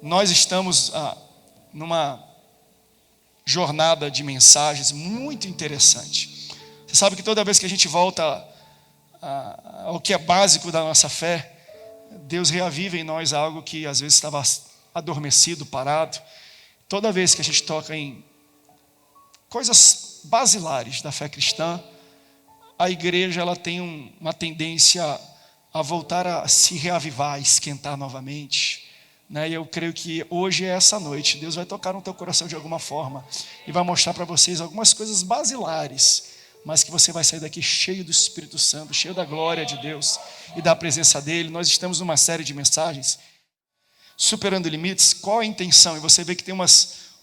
Nós estamos numa jornada de mensagens muito interessante. Você sabe que toda vez que a gente volta ao que é básico da nossa fé, Deus reaviva em nós algo que às vezes estava adormecido, parado. Toda vez que a gente toca em coisas basilares da fé cristã, a igreja ela tem uma tendência a voltar a se reavivar, a esquentar novamente, né? E eu creio que hoje é essa noite, Deus vai tocar no teu coração de alguma forma e vai mostrar para vocês algumas coisas basilares, mas que você vai sair daqui cheio do Espírito Santo, cheio da glória de Deus e da presença dEle. Nós estamos numa série de mensagens, Superando Limites. Qual a intenção? E você vê que tem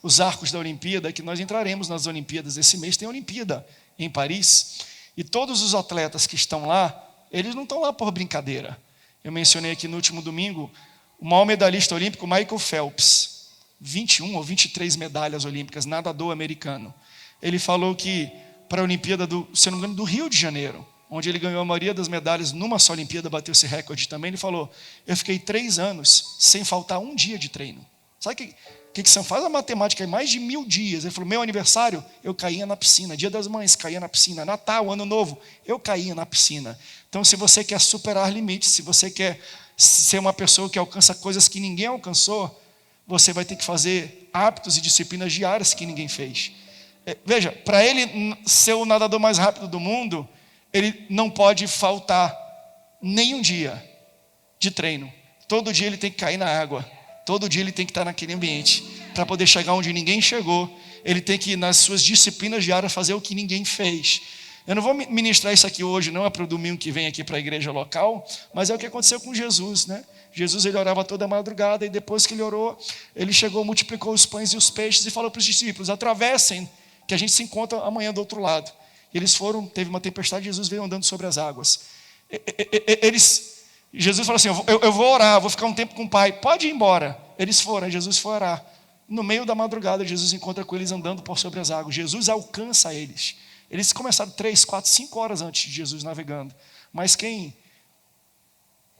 os arcos da Olimpíada, que nós entraremos nas Olimpíadas. Esse mês tem a Olimpíada em Paris, e todos os atletas que estão lá, eles não estão lá por brincadeira. Eu mencionei aqui no último domingo, o maior medalhista olímpico, Michael Phelps, 21 ou 23 medalhas olímpicas, nadador americano. Ele falou que para a Olimpíada se não me engano, do Rio de Janeiro, onde ele ganhou a maioria das medalhas numa só Olimpíada, bateu esse recorde também, ele falou, eu fiquei 3 anos sem faltar um dia de treino. Sabe o que você faz a matemática? Mais de 1000 dias. Ele falou, meu aniversário, eu caía na piscina. Dia das Mães, caía na piscina. Natal, Ano Novo, eu caía na piscina. Então, se você quer superar limites, se você quer ser uma pessoa que alcança coisas que ninguém alcançou, você vai ter que fazer hábitos e disciplinas diárias que ninguém fez. Veja, para ele ser o nadador mais rápido do mundo, ele não pode faltar nenhum dia de treino. Todo dia ele tem que cair na água. Todo dia ele tem que estar naquele ambiente. Para poder chegar onde ninguém chegou, ele tem que, nas suas disciplinas diárias, fazer o que ninguém fez. Eu não vou ministrar isso aqui hoje, não é para o domingo que vem aqui para a igreja local, mas é o que aconteceu com Jesus, né? Jesus, ele orava toda a madrugada, e depois que ele orou, ele chegou, multiplicou os pães e os peixes e falou para os discípulos, atravessem, que a gente se encontra amanhã do outro lado. E eles foram, teve uma tempestade, Jesus veio andando sobre as águas. Jesus falou assim, eu vou orar, vou ficar um tempo com o Pai, pode ir embora. Eles foram, Jesus foi orar. No meio da madrugada, Jesus encontra com eles andando por sobre as águas. Jesus alcança eles. Eles começaram 3, 4, 5 horas antes de Jesus navegando. Mas quem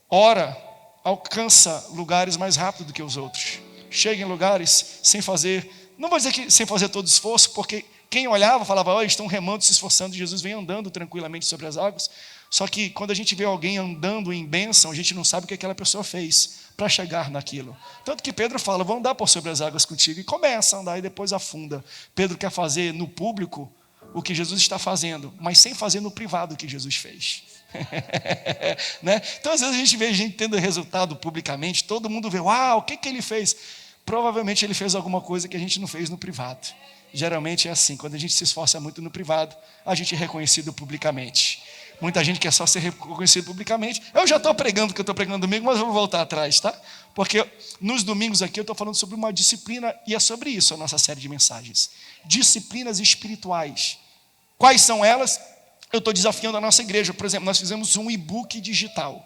ora, alcança lugares mais rápido do que os outros. Chega em lugares sem fazer, não vou dizer que sem fazer todo esforço, porque quem olhava falava, olha, estão remando, se esforçando, Jesus vem andando tranquilamente sobre as águas. Só que quando a gente vê alguém andando em bênção, a gente não sabe o que aquela pessoa fez para chegar naquilo. Tanto que Pedro fala, vamos andar por sobre as águas contigo, e começa a andar e depois afunda. Pedro quer fazer no público o que Jesus está fazendo, mas sem fazer no privado o que Jesus fez. Né? Então às vezes a gente vê gente tendo resultado publicamente, todo mundo vê, uau, o que ele fez? Provavelmente ele fez alguma coisa que a gente não fez no privado. Geralmente é assim, quando a gente se esforça muito no privado, a gente é reconhecido publicamente. Muita gente quer só ser reconhecido publicamente. Eu já estou pregando o que eu estou pregando domingo, mas eu vou voltar atrás, tá? Porque nos domingos aqui eu estou falando sobre uma disciplina, e é sobre isso a nossa série de mensagens. Disciplinas espirituais. Quais são elas? Eu estou desafiando a nossa igreja. Por exemplo, nós fizemos um e-book digital,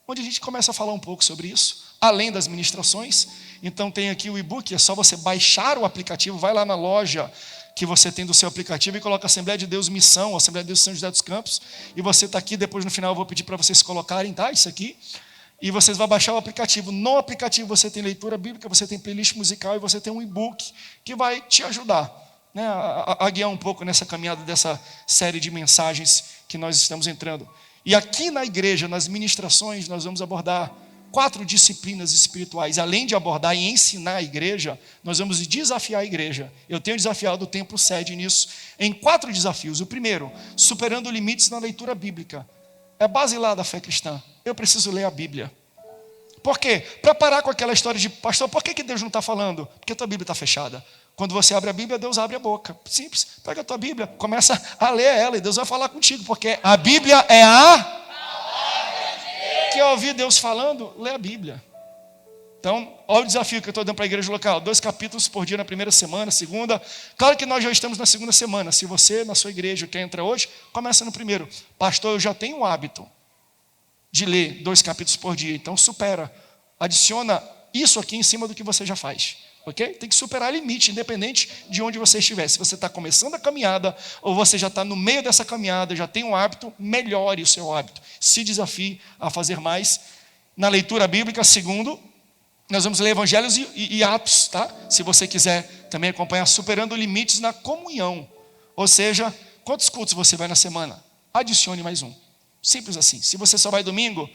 onde a gente começa a falar um pouco sobre isso, além das ministrações. Então tem aqui o e-book, é só você baixar o aplicativo, vai lá na loja que você tem do seu aplicativo e coloca Assembleia de Deus Missão, Assembleia de Deus São José dos Campos, e você está aqui, depois no final eu vou pedir para vocês colocarem, tá? Isso aqui, e vocês vão baixar o aplicativo. No aplicativo você tem leitura bíblica, você tem playlist musical e você tem um e-book que vai te ajudar, né, a guiar um pouco nessa caminhada dessa série de mensagens que nós estamos entrando. E aqui na igreja, nas ministrações, nós vamos abordar 4 disciplinas espirituais. Além de abordar e ensinar a igreja, nós vamos desafiar a igreja. Eu tenho desafiado o Templo Sede nisso, em 4 desafios. O primeiro, superando limites na leitura bíblica. É base lá da fé cristã. Eu preciso ler a Bíblia. Por quê? Para parar com aquela história de, pastor, por que Deus não está falando? Porque a tua Bíblia está fechada. Quando você abre a Bíblia, Deus abre a boca. Simples. Pega a tua Bíblia, começa a ler ela e Deus vai falar contigo, porque a Bíblia é a... Quer ouvir Deus falando? Lê a Bíblia. Então, olha o desafio que eu estou dando para a igreja local. 2 capítulos por dia na primeira semana, segunda. Claro que nós já estamos na segunda semana. Se você, na sua igreja, quer entrar hoje, começa no primeiro. Pastor, eu já tenho o hábito de ler 2 capítulos por dia. Então, supera. Adiciona isso aqui em cima do que você já faz. Ok? Tem que superar limite, independente de onde você estiver. Se você está começando a caminhada, ou você já está no meio dessa caminhada, já tem um hábito, melhore o seu hábito. Se desafie a fazer mais na leitura bíblica. Segundo, Nós vamos ler Evangelhos e Atos, tá? Se você quiser também acompanhar, superando limites na comunhão. Ou seja, quantos cultos você vai na semana? Adicione mais um. Simples assim. Se você só vai domingo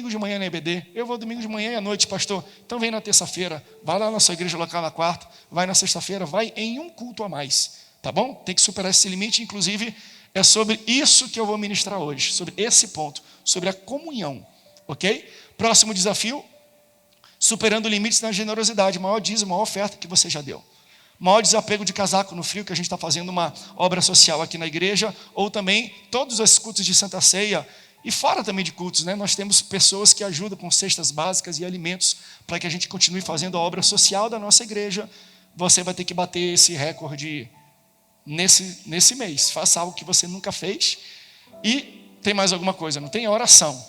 de manhã na EBD. Eu vou domingo de manhã e à noite, pastor. Então vem na terça-feira, vai lá na sua igreja local na quarta, vai na sexta-feira, vai em um culto a mais. Tá bom? Tem que superar esse limite, inclusive é sobre isso que eu vou ministrar hoje, sobre esse ponto, sobre a comunhão. Ok? Próximo desafio, superando limites na generosidade, maior dízimo, maior oferta que você já deu. Maior desapego de casaco no frio, que a gente está fazendo uma obra social aqui na igreja, ou também todos os cultos de Santa Ceia, e fora também de cultos, né? Nós temos pessoas que ajudam com cestas básicas e alimentos, para que a gente continue fazendo a obra social da nossa igreja. Você vai ter que bater esse recorde nesse mês. Faça algo que você nunca fez. E tem mais alguma coisa, não tem? A oração.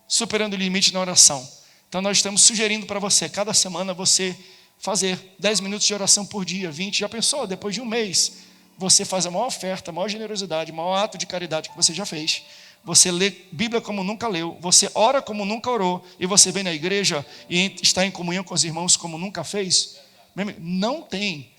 Superando o limite na oração. Então nós estamos sugerindo para você, cada semana você fazer 10 minutos de oração por dia, 20. Já pensou? Depois de um mês, você faz a maior oferta, a maior generosidade, o maior ato de caridade que você já fez. Você lê Bíblia como nunca leu, você ora como nunca orou, e você vem na igreja e está em comunhão com os irmãos como nunca fez. Não tem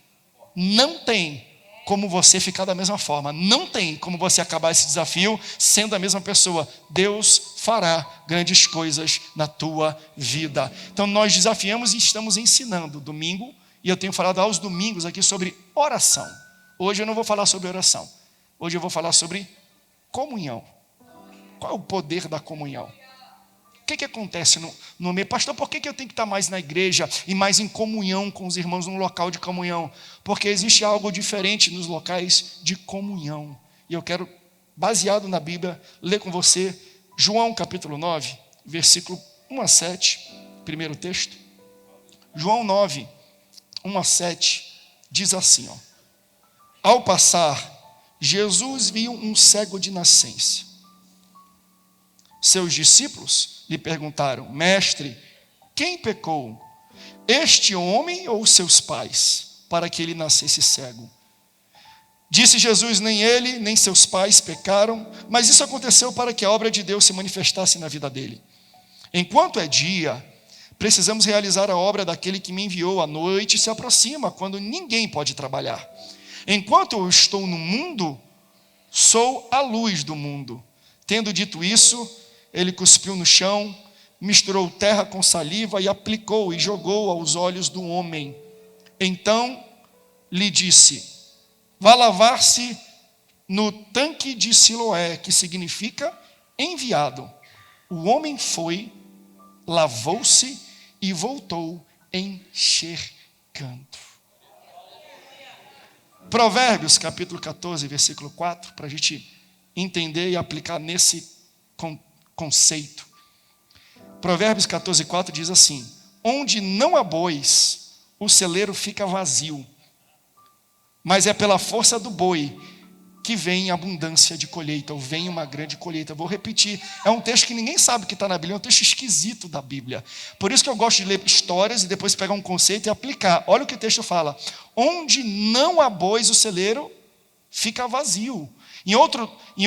como você ficar da mesma forma. Não tem como você acabar esse desafio sendo a mesma pessoa. Deus fará grandes coisas na tua vida. Então nós desafiamos e estamos ensinando domingo, e eu tenho falado aos domingos aqui sobre oração. Hoje eu não vou falar sobre oração. Hoje eu vou falar sobre comunhão. Qual é o poder da comunhão? O que acontece no meio? Pastor, por que eu tenho que estar mais na igreja e mais em comunhão com os irmãos, num local de comunhão? Porque existe algo diferente nos locais de comunhão. E eu quero, baseado na Bíblia, ler com você João capítulo 9, versículo 1 a 7, primeiro texto. João 9, 1 a 7, diz assim, ó. Ao passar, Jesus viu um cego de nascença. Seus discípulos lhe perguntaram: Mestre, quem pecou, este homem ou seus pais, para que ele nascesse cego? Disse Jesus: nem ele, nem seus pais pecaram, mas isso aconteceu para que a obra de Deus se manifestasse na vida dele. Enquanto é dia, precisamos realizar a obra daquele que me enviou. A noite se aproxima, quando ninguém pode trabalhar. Enquanto eu estou no mundo, sou a luz do mundo. Tendo dito isso, ele cuspiu no chão, misturou terra com saliva e aplicou e jogou aos olhos do homem. Então lhe disse: vá lavar-se no tanque de Siloé, que significa enviado. O homem foi, lavou-se e voltou enxergando. Provérbios capítulo 14, versículo 4, para a gente entender e aplicar nesse conceito. Provérbios 14, 4 diz assim: onde não há bois, o celeiro fica vazio, mas é pela força do boi que vem abundância de colheita, ou vem uma grande colheita. Vou repetir, é um texto que ninguém sabe que está na Bíblia, é um texto esquisito da Bíblia. Por isso que eu gosto de ler histórias e depois pegar um conceito e aplicar. Olha o que o texto fala: onde não há bois, o celeiro fica vazio. Em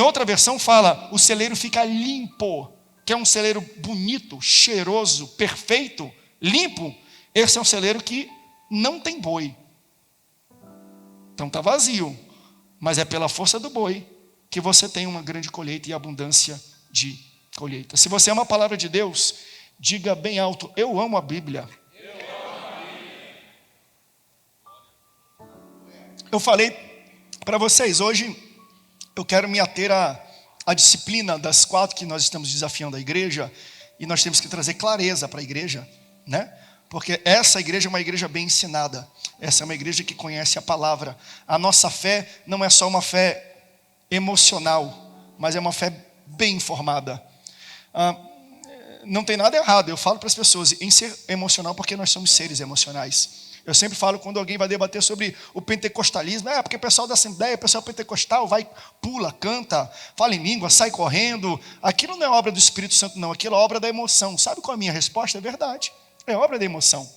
outra versão fala: o celeiro fica limpo, que é um celeiro bonito, cheiroso, perfeito, limpo. Esse é um celeiro que não tem boi. Então está vazio, mas é pela força do boi que você tem uma grande colheita e abundância de colheita. Se você ama a palavra de Deus, diga bem alto: eu amo a Bíblia. Eu falei para vocês, hoje eu quero me ater à disciplina das 4 que nós estamos desafiando a igreja, e nós temos que trazer clareza para a igreja, né? Porque essa igreja é uma igreja bem ensinada, essa é uma igreja que conhece a palavra. A nossa fé não é só uma fé emocional, mas é uma fé bem informada. Não tem nada errado, eu falo para as pessoas em ser emocional, porque nós somos seres emocionais. Eu sempre falo, quando alguém vai debater sobre o pentecostalismo, porque o pessoal da Assembleia, o pessoal pentecostal vai, pula, canta, fala em língua, sai correndo. Aquilo não é obra do Espírito Santo não, aquilo é obra da emoção. Sabe qual é a minha resposta? É verdade, é obra da emoção.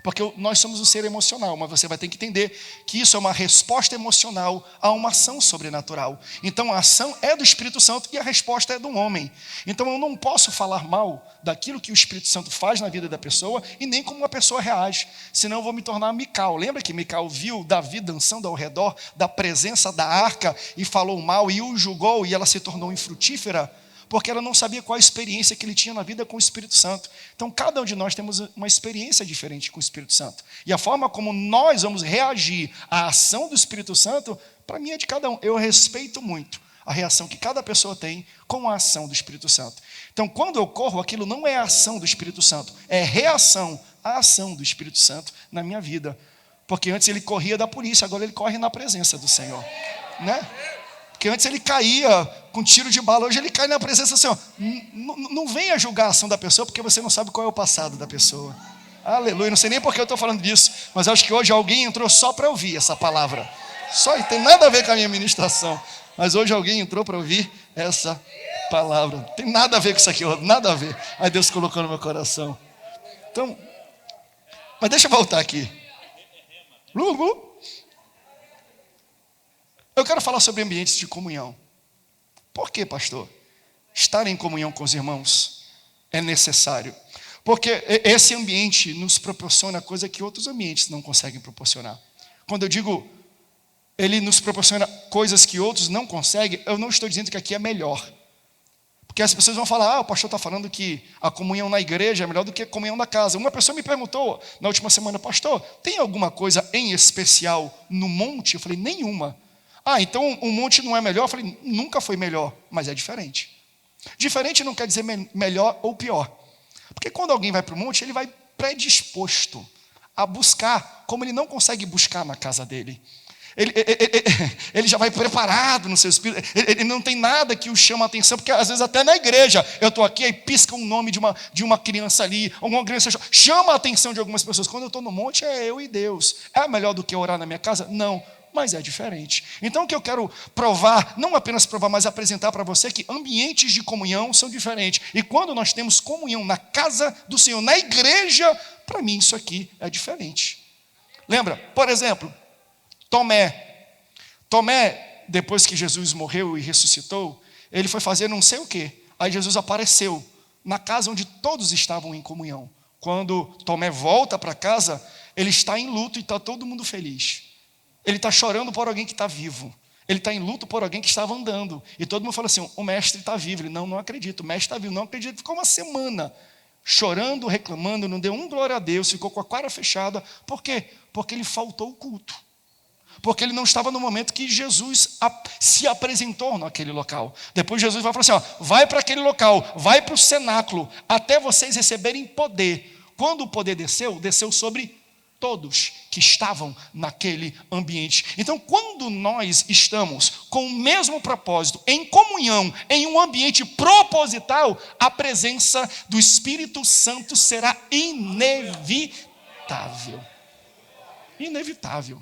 Porque nós somos um ser emocional, mas você vai ter que entender que isso é uma resposta emocional a uma ação sobrenatural. Então a ação é do Espírito Santo e a resposta é do homem. Então eu não posso falar mal daquilo que o Espírito Santo faz na vida da pessoa e nem como uma pessoa reage, senão eu vou me tornar Mical. Lembra que Mical viu Davi dançando ao redor da presença da arca e falou mal e o julgou e ela se tornou infrutífera? Porque ela não sabia qual a experiência que ele tinha na vida com o Espírito Santo. Então, cada um de nós temos uma experiência diferente com o Espírito Santo. E a forma como nós vamos reagir à ação do Espírito Santo, para mim é de cada um. Eu respeito muito a reação que cada pessoa tem com a ação do Espírito Santo. Então, quando eu corro, aquilo não é a ação do Espírito Santo, é reação à ação do Espírito Santo na minha vida. Porque antes ele corria da polícia, agora ele corre na presença do Senhor, né? Porque antes ele caía com tiro de bala, hoje ele cai na presença do Senhor. Não venha julgar a ação da pessoa, porque você não sabe qual é o passado da pessoa. Aleluia, não sei nem porque eu estou falando disso, mas acho que hoje alguém entrou só para ouvir essa palavra. Só, e tem nada a ver com a minha ministração, mas hoje alguém entrou para ouvir essa palavra. Tem nada a ver com isso aqui, nada a ver. Aí Deus colocou no meu coração. Então, mas deixa eu voltar aqui. Eu quero falar sobre ambientes de comunhão. Por quê, pastor? Estar em comunhão com os irmãos é necessário. Porque esse ambiente nos proporciona coisa que outros ambientes não conseguem proporcionar. Quando eu digo, ele nos proporciona coisas que outros não conseguem, eu não estou dizendo que aqui é melhor. Porque as pessoas vão falar, o pastor está falando que a comunhão na igreja é melhor do que a comunhão na casa. Uma pessoa me perguntou na última semana, pastor, tem alguma coisa em especial no monte? Eu falei, nenhuma. Então o monte não é melhor? Eu falei, nunca foi melhor, mas é diferente. Diferente não quer dizer melhor ou pior. Porque quando alguém vai para o monte, ele vai predisposto a buscar, como ele não consegue buscar na casa dele. Ele já vai preparado no seu espírito, ele não tem nada que o chama a atenção, porque às vezes até na igreja, eu estou aqui, aí pisca um nome de uma criança ali, alguma criança chama a atenção de algumas pessoas. Quando eu estou no monte, é eu e Deus. É melhor do que orar na minha casa? Não. Mas é diferente. Então o que eu quero provar, não apenas provar, mas apresentar para você que ambientes de comunhão são diferentes. E quando nós temos comunhão na casa do Senhor, na igreja, para mim isso aqui é diferente. Lembra? Por exemplo, Tomé, depois que Jesus morreu e ressuscitou, ele foi fazer não sei o quê. Aí Jesus apareceu na casa onde todos estavam em comunhão. Quando Tomé volta para casa, ele está em luto e está todo mundo feliz. Ele está chorando por alguém que está vivo. Ele está em luto por alguém que estava andando. E todo mundo fala assim, o mestre está vivo. Ele, não acredito, o mestre está vivo. Não acredito. Ficou uma semana chorando, reclamando, não deu glória a Deus, ficou com a cara fechada. Por quê? Porque ele faltou o culto. Porque ele não estava no momento que Jesus se apresentou naquele local. Depois Jesus vai falar assim, vai para aquele local, vai para o cenáculo, até vocês receberem poder. Quando o poder desceu sobre todos que estavam naquele ambiente. Então, quando nós estamos com o mesmo propósito, em comunhão, em um ambiente proposital, a presença do Espírito Santo será inevitável. Inevitável.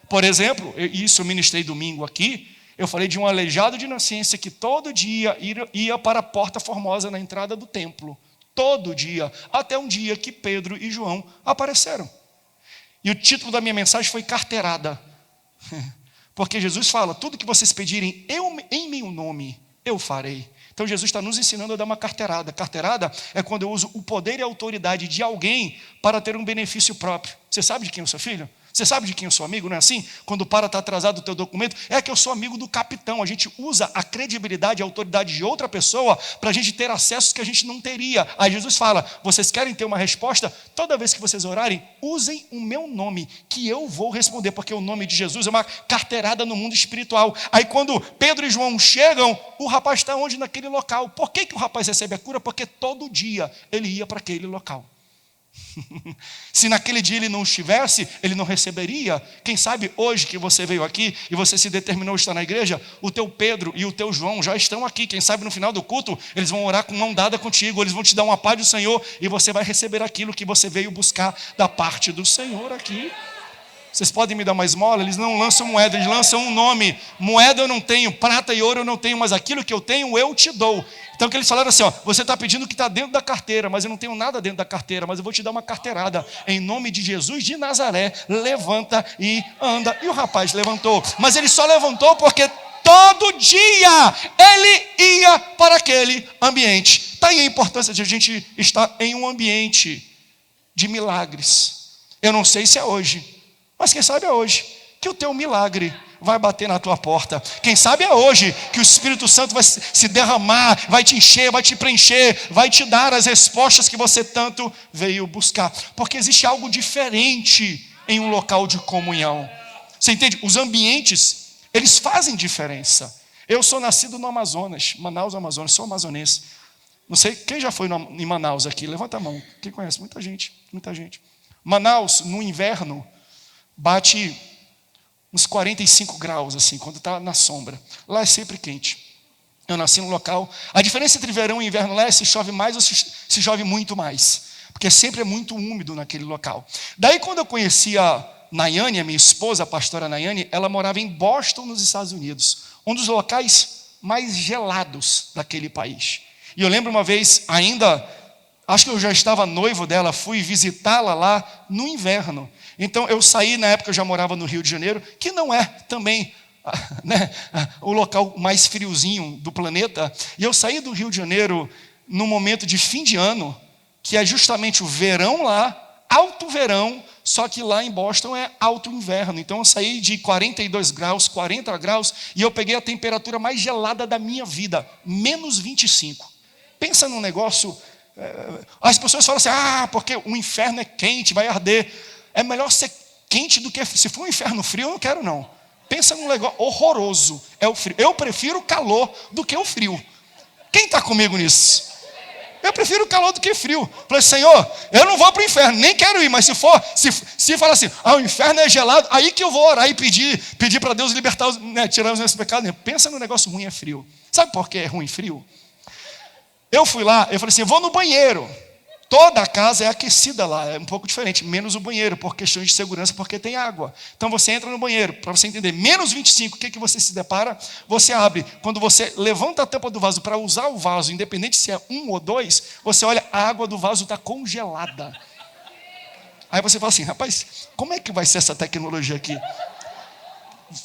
Por exemplo, isso eu ministrei domingo aqui, eu falei de um aleijado de nascença que todo dia ia para a Porta Formosa na entrada do templo. Todo dia, até um dia que Pedro e João apareceram. E o título da minha mensagem foi carteirada. Porque Jesus fala, tudo que vocês pedirem em meu nome, eu farei. Então Jesus está nos ensinando a dar uma carteirada. Carteirada é quando eu uso o poder e a autoridade de alguém para ter um benefício próprio. Você sabe de quem é o seu filho? Você sabe de quem eu sou amigo, não é assim? Quando o para está atrasado o teu documento, é que eu sou amigo do capitão. A gente usa a credibilidade e a autoridade de outra pessoa para a gente ter acessos que a gente não teria. Aí Jesus fala, vocês querem ter uma resposta? Toda vez que vocês orarem, usem o meu nome, que eu vou responder, porque o nome de Jesus é uma carteirada no mundo espiritual. Aí quando Pedro e João chegam, o rapaz está onde? Naquele local. Por que o rapaz recebe a cura? Porque todo dia ele ia para aquele local. Se naquele dia ele não estivesse, ele não receberia. Quem sabe hoje que você veio aqui e você se determinou a estar na igreja, o teu Pedro e o teu João já estão aqui. Quem sabe no final do culto eles vão orar com mão dada contigo, eles vão te dar uma paz do Senhor e você vai receber aquilo que você veio buscar da parte do Senhor aqui. Vocês podem me dar uma esmola? Eles não lançam moeda, eles lançam um nome. Moeda eu não tenho, prata e ouro eu não tenho, mas aquilo que eu tenho eu te dou. Então que eles falaram assim, ó, você está pedindo o que está dentro da carteira, mas eu não tenho nada dentro da carteira, mas eu vou te dar uma carteirada. Em nome de Jesus de Nazaré, levanta e anda. E o rapaz levantou, mas ele só levantou porque todo dia ele ia para aquele ambiente. Está aí a importância de a gente estar em um ambiente de milagres. Eu não sei se é hoje, mas quem sabe é hoje que o teu milagre vai bater na tua porta. Quem sabe é hoje que o Espírito Santo vai se derramar, vai te encher, vai te preencher, vai te dar as respostas que você tanto veio buscar. Porque existe algo diferente em um local de comunhão. Você entende? Os ambientes, eles fazem diferença. Eu sou nascido no Amazonas, Manaus, Amazonas, sou amazonense. Não sei, quem já foi em Manaus aqui? Levanta a mão. Quem conhece? Muita gente, muita gente. Manaus, no inverno, bate uns 45 graus, assim, quando está na sombra. Lá é sempre quente. Eu nasci no local. A diferença entre verão e inverno lá é se chove mais ou se chove muito mais. Porque sempre é muito úmido naquele local. Daí, quando eu conheci a Nayane, a minha esposa, a pastora Nayane, ela morava em Boston, nos Estados Unidos. Um dos locais mais gelados daquele país. E eu lembro uma vez, ainda, acho que eu já estava noivo dela, fui visitá-la lá no inverno. Então eu saí, na época eu já morava no Rio de Janeiro, que não é também o local mais friozinho do planeta. E eu saí do Rio de Janeiro no momento de fim de ano, que é justamente o verão lá, alto verão, só que lá em Boston é alto inverno. Então eu saí de 42 graus, 40 graus, e eu peguei a temperatura mais gelada da minha vida, menos 25. Pensa num negócio, as pessoas falam assim, porque o inferno é quente, vai arder. É melhor ser quente do que, se for um inferno frio, eu não quero não. Pensa num negócio horroroso, é o frio. Eu prefiro o calor do que o frio. Quem está comigo nisso? Eu prefiro o calor do que o frio. Falei, Senhor, eu não vou para o inferno, nem quero ir, mas se falar assim, o inferno é gelado, aí que eu vou orar e pedir para Deus libertar, tirar os meus pecados. Pensa no negócio ruim, é frio. Sabe por que é ruim frio? Eu fui lá, eu falei assim, eu vou no banheiro. Toda a casa é aquecida lá, é um pouco diferente, menos o banheiro, por questões de segurança, porque tem água. Então você entra no banheiro, para você entender, menos 25, o que você se depara? Você abre, quando você levanta a tampa do vaso para usar o vaso, independente se é 1 ou 2, você olha, a água do vaso está congelada. Aí você fala assim, rapaz, como é que vai ser essa tecnologia aqui?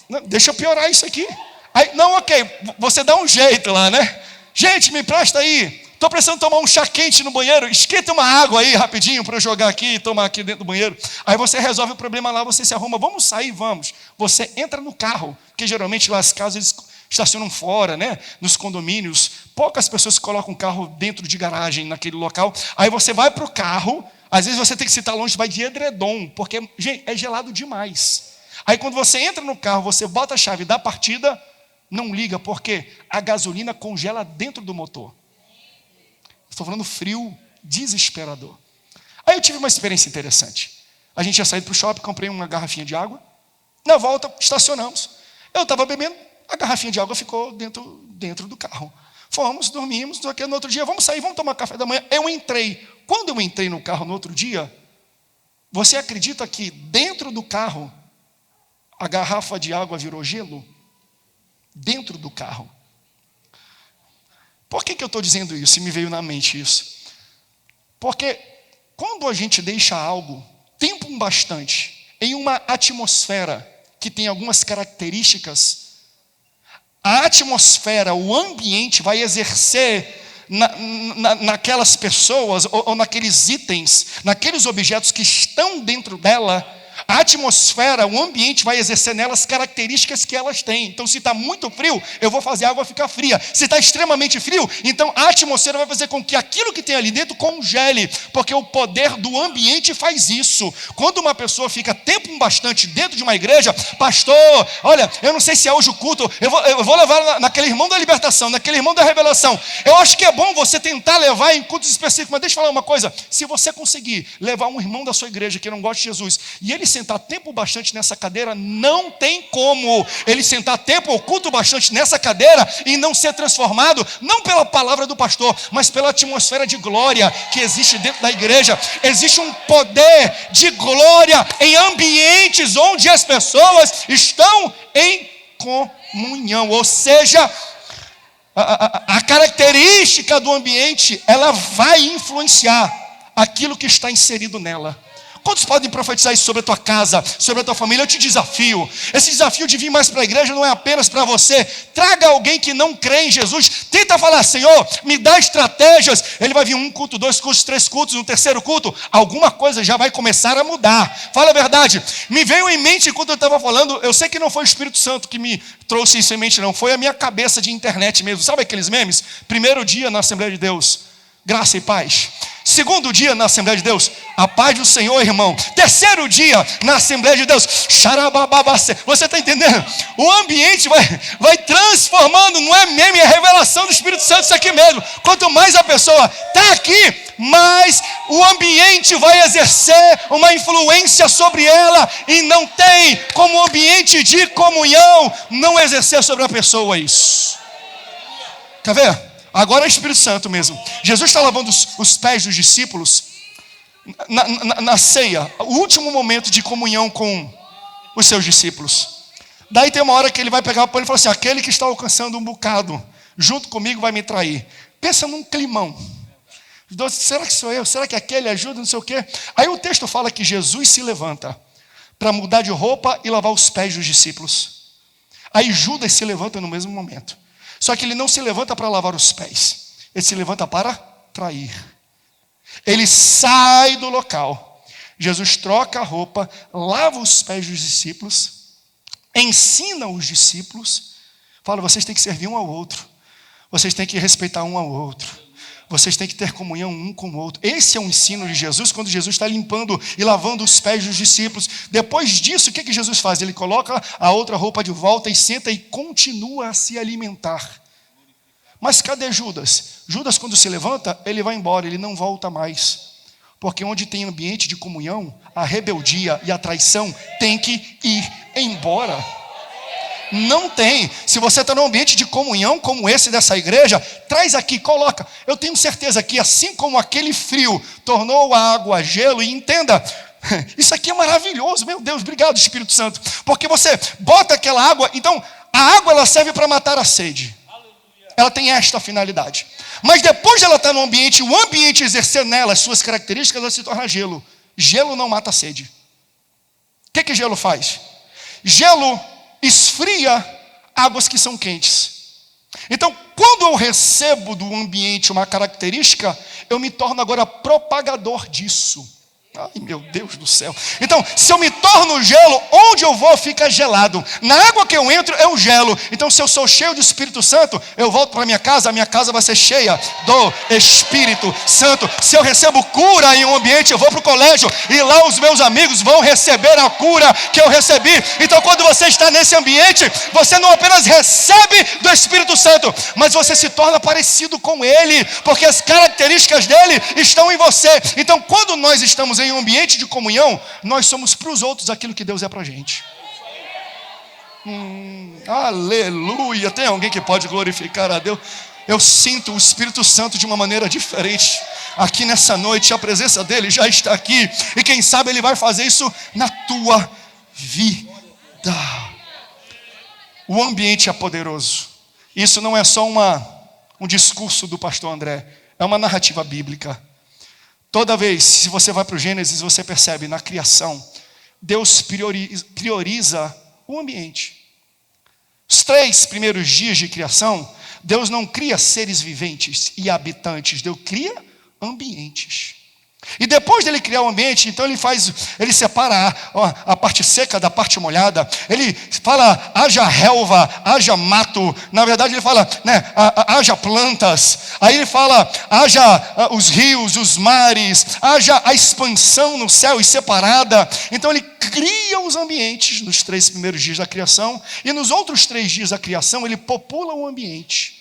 Não, deixa eu piorar isso aqui. Aí, não, ok, você dá um jeito lá, né? Gente, me empresta aí. Estou precisando tomar um chá quente no banheiro. Esquenta uma água aí rapidinho para eu jogar aqui e tomar aqui dentro do banheiro. Aí você resolve o problema lá, você se arruma. Vamos sair, vamos. Você entra no carro, porque geralmente lá as casas eles estacionam fora, né? Nos condomínios. Poucas pessoas colocam o carro dentro de garagem naquele local. Aí você vai para o carro. Às vezes você tem que estar longe, vai de edredom, porque, gente, é gelado demais. Aí quando você entra no carro, você bota a chave da partida, não liga, porque a gasolina congela dentro do motor. Estou falando frio, desesperador. Aí eu tive uma experiência interessante. A gente ia sair para o shopping, comprei uma garrafinha de água. Na volta, estacionamos. Eu estava bebendo, a garrafinha de água ficou dentro do carro. Fomos, dormimos, no outro dia, vamos sair, vamos tomar café da manhã. Eu entrei. Quando eu entrei no carro no outro dia, você acredita que dentro do carro, a garrafa de água virou gelo? Dentro do carro. Por que eu estou dizendo isso? E me veio na mente isso. Porque quando a gente deixa algo, tempo bastante, em uma atmosfera que tem algumas características, a atmosfera, o ambiente vai exercer naquelas pessoas ou naqueles itens, naqueles objetos que estão dentro dela, a atmosfera, o ambiente vai exercer nelas características que elas têm. Então se está muito frio, eu vou fazer a água ficar fria. Se está extremamente frio, então a atmosfera vai fazer com que aquilo que tem ali dentro congele, porque o poder do ambiente faz isso. Quando uma pessoa fica tempo bastante dentro de uma igreja, pastor, olha, eu não sei se é hoje o culto, eu vou levar naquele irmão da libertação, naquele irmão da revelação. Eu acho que é bom você tentar levar em cultos específicos, mas deixa eu falar uma coisa, se você conseguir levar um irmão da sua igreja que não gosta de Jesus, e ele se sentar tempo bastante nessa cadeira, não tem como ele sentar tempo oculto bastante nessa cadeira e não ser transformado, não pela palavra do pastor, mas pela atmosfera de glória que existe dentro da igreja. Existe um poder de glória em ambientes onde as pessoas estão em comunhão, ou seja, a característica do ambiente, ela vai influenciar aquilo que está inserido nela. Quantos podem profetizar isso sobre a tua casa, sobre a tua família? Eu te desafio. Esse desafio de vir mais para a igreja não é apenas para você. Traga alguém que não crê em Jesus. Tenta falar: Senhor, me dá estratégias. Ele vai vir 1 culto, 2 cultos, 3 cultos, no terceiro culto, alguma coisa já vai começar a mudar. Fala a verdade. Me veio em mente enquanto eu estava falando, eu sei que não foi o Espírito Santo que me trouxe isso em mente, não. Foi a minha cabeça de internet mesmo. Sabe aqueles memes? Primeiro dia na Assembleia de Deus, graça e paz. Segundo dia na Assembleia de Deus, a paz do Senhor, irmão. Terceiro dia na Assembleia de Deus, xarabababacê. Você está entendendo? O ambiente vai transformando, não é meme, é revelação do Espírito Santo, isso aqui mesmo. Quanto mais a pessoa está aqui, mais o ambiente vai exercer uma influência sobre ela, e não tem como ambiente de comunhão não exercer sobre a pessoa isso. Quer ver? Agora é o Espírito Santo mesmo. Jesus está lavando os pés dos discípulos na ceia, o último momento de comunhão com os seus discípulos. Daí tem uma hora que ele vai pegar o pão e fala assim: aquele que está alcançando um bocado junto comigo vai me trair. Pensa num climão. Será que sou eu? Será que aquele ajuda? Não sei o quê. Aí o texto fala que Jesus se levanta para mudar de roupa e lavar os pés dos discípulos. Aí Judas se levanta no mesmo momento. Só que ele não se levanta para lavar os pés, ele se levanta para trair. Ele sai do local. Jesus troca a roupa, lava os pés dos discípulos, ensina os discípulos, fala: vocês têm que servir um ao outro, vocês têm que respeitar um ao outro, vocês têm que ter comunhão um com o outro. Esse é o ensino de Jesus, quando Jesus está limpando e lavando os pés dos discípulos. Depois disso, o que Jesus faz? Ele coloca a outra roupa de volta e senta e continua a se alimentar. Mas cadê Judas? Judas, quando se levanta, ele vai embora, ele não volta mais. Porque onde tem ambiente de comunhão, a rebeldia e a traição tem que ir embora. Não tem. Se você está num ambiente de comunhão como esse dessa igreja, traz aqui, coloca. Eu tenho certeza que assim como aquele frio tornou a água gelo, e entenda, isso aqui é maravilhoso, meu Deus, obrigado Espírito Santo, porque você bota aquela água, então a água ela serve para matar a sede. Ela tem esta finalidade. Mas depois de ela estar no ambiente, o ambiente exercer nela as suas características, ela se torna gelo. Gelo não mata a sede. O que gelo faz? Gelo esfria águas que são quentes. Então, quando eu recebo do ambiente uma característica, eu me torno agora propagador disso. Ai, meu Deus do céu. Então, se eu me torno gelo, onde eu vou fica gelado. Na água que eu entro, eu gelo. Então, se eu sou cheio do Espírito Santo, eu volto para a minha casa vai ser cheia do Espírito Santo. Se eu recebo cura em um ambiente, eu vou para o colégio, e lá os meus amigos vão receber a cura que eu recebi. Então, quando você está nesse ambiente, você não apenas recebe do Espírito Santo, mas você se torna parecido com Ele, porque as características dele estão em você. Então, quando nós estamos em um ambiente de comunhão, nós somos para os outros aquilo que Deus é para a gente. Aleluia. Tem alguém que pode glorificar a Deus? Eu sinto o Espírito Santo de uma maneira diferente aqui nessa noite. A presença dele já está aqui, e quem sabe ele vai fazer isso na tua vida. O ambiente é poderoso. Isso não é só um discurso do pastor André, é uma narrativa bíblica. Toda vez, se você vai para o Gênesis, você percebe, na criação, Deus prioriza o ambiente. Os 3 primeiros dias de criação, Deus não cria seres viventes e habitantes, Deus cria ambientes. E depois dele criar o ambiente, então ele separa a parte seca da parte molhada. Ele fala: haja relva, haja mato. Na verdade ele fala, haja plantas. Aí ele fala: haja os rios, os mares, haja a expansão no céu e separada. Então ele cria os ambientes nos 3 primeiros dias da criação, e nos outros 3 dias da criação ele popula o ambiente.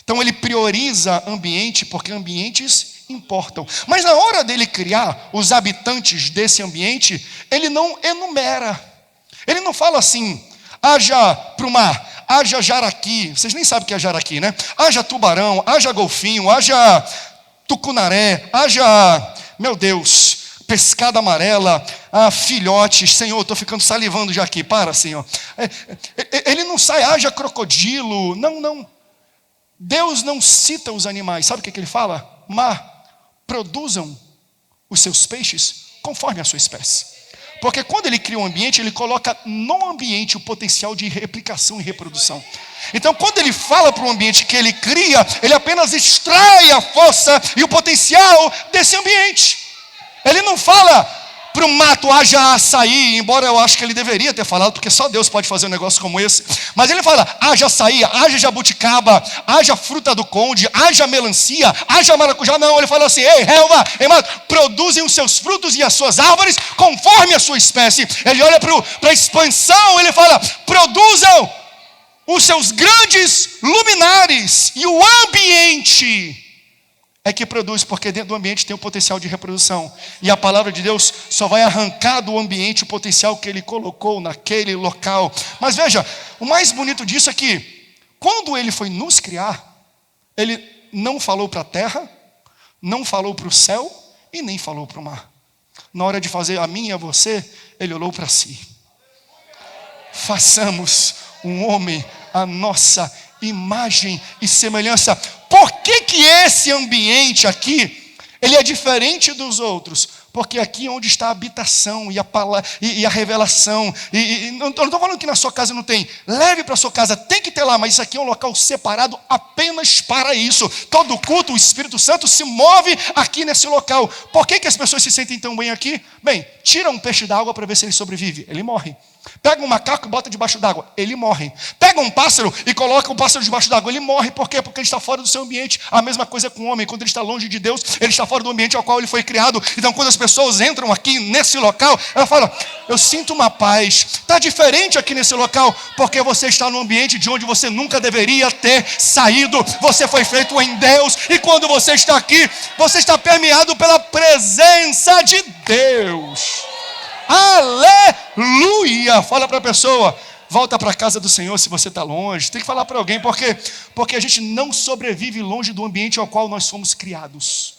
Então ele prioriza ambiente, porque ambientes importam. Mas na hora dele criar os habitantes desse ambiente, ele não enumera. Ele não fala assim, haja para o mar, haja jaraqui. Vocês nem sabem o que é jaraqui, né? Haja tubarão, haja golfinho, haja tucunaré, haja, meu Deus, pescada amarela, filhotes. Senhor, eu estou ficando salivando já aqui, para, Senhor. Ele não sai, haja crocodilo. Não. Deus não cita os animais. Sabe o que ele fala? Mar, produzam os seus peixes conforme a sua espécie. Porque quando ele cria um ambiente, ele coloca no ambiente o potencial de replicação e reprodução. Então, quando ele fala para o ambiente que ele cria, ele apenas extrai a força e o potencial desse ambiente. Ele não fala para o mato, haja açaí, embora eu acho que ele deveria ter falado, porque só Deus pode fazer um negócio como esse. Mas ele fala, haja açaí, haja jabuticaba, haja fruta do conde, haja melancia, haja maracujá. Não, ele fala assim, ei, relva, ei, mato, produzem os seus frutos e as suas árvores conforme a sua espécie. Ele olha para a expansão, ele fala, produzam os seus grandes luminares. E o ambiente é que produz, porque dentro do ambiente tem o potencial de reprodução. E a palavra de Deus só vai arrancar do ambiente o potencial que ele colocou naquele local. Mas veja, o mais bonito disso é que, quando ele foi nos criar, ele não falou para a terra, não falou para o céu e nem falou para o mar. Na hora de fazer a mim e a você, ele olhou para si. Façamos um homem a nossa imagem e semelhança. Por que esse ambiente aqui, ele é diferente dos outros? Porque aqui é onde está a habitação e a palavra, e a revelação. Não estou falando que na sua casa não tem. Leve para a sua casa, tem que ter lá, mas isso aqui é um local separado apenas para isso. Todo culto, o Espírito Santo se move aqui nesse local. Por que as pessoas se sentem tão bem aqui? Bem, tira um peixe d'água para ver se ele sobrevive. Ele morre. Pega um macaco e bota debaixo d'água, ele morre. Pega um pássaro e coloca o pássaro debaixo d'água, ele morre. Por quê? Porque ele está fora do seu ambiente. A mesma coisa com o homem, quando ele está longe de Deus, ele está fora do ambiente ao qual ele foi criado. Então, quando as pessoas entram aqui nesse local, ela fala, eu sinto uma paz. Está diferente aqui nesse local, porque você está num ambiente de onde você nunca deveria ter saído. Você foi feito em Deus, e quando você está aqui, você está permeado pela presença de Deus. Aleluia! Fala para a pessoa, volta para a casa do Senhor se você está longe. Tem que falar para alguém, porque a gente não sobrevive longe do ambiente ao qual nós fomos criados.